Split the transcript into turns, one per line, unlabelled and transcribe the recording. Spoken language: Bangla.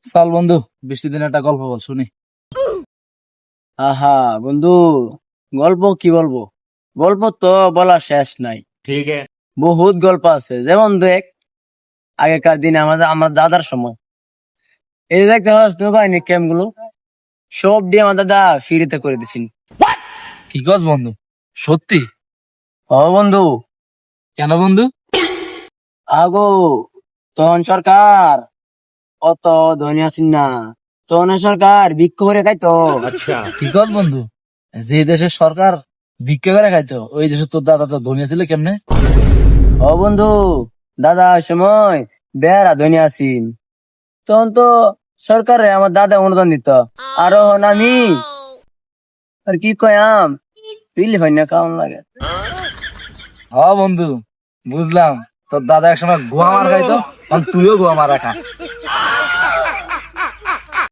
চল বন্ধু, বৃষ্টির দিনে একটা গল্প বল শুনি।
আহা বন্ধু, গল্প কি বলবো? গল্প তো বলা শেষ নাই।
ठीक है।
বহুত গল্প আছে, যেমন দেখ আগেকার দিনে আমাদের আমার দাদার সময় এই যে দেখতে পাচ্ছ নৌবাহিনী ক্যাম্প গুলো সব দিয়ে আমার দাদা ফ্রিতে করে দিছেন।
কি কস বন্ধু, সত্যি?
ও বন্ধু,
কেন বন্ধু?
আগো তখন সরকার অত ধনী আছেন না, তখন সরকার ভিক্ষা করে খাইতো।
अच्छा।
কি কস বন্ধু, যে দেশের সরকার ভিক্ষা করে খাইতো ওই দেশে তোর দাদা তো ধনী ছিল কেমনে?
ও বন্ধু, দাদা ওই সময় বেড়া ধনী আছেন, তখন তো সরকারে আমার দাদা অনুদান দিত। আর এখন আমি আর কি কয়াম, পিলি হয় না কেমন লাগে।
হ বন্ধু, বুঝলাম। তোর দাদা একসময় গোয়া মার খাইতো, এখন তুইও গোয়া মারা খা।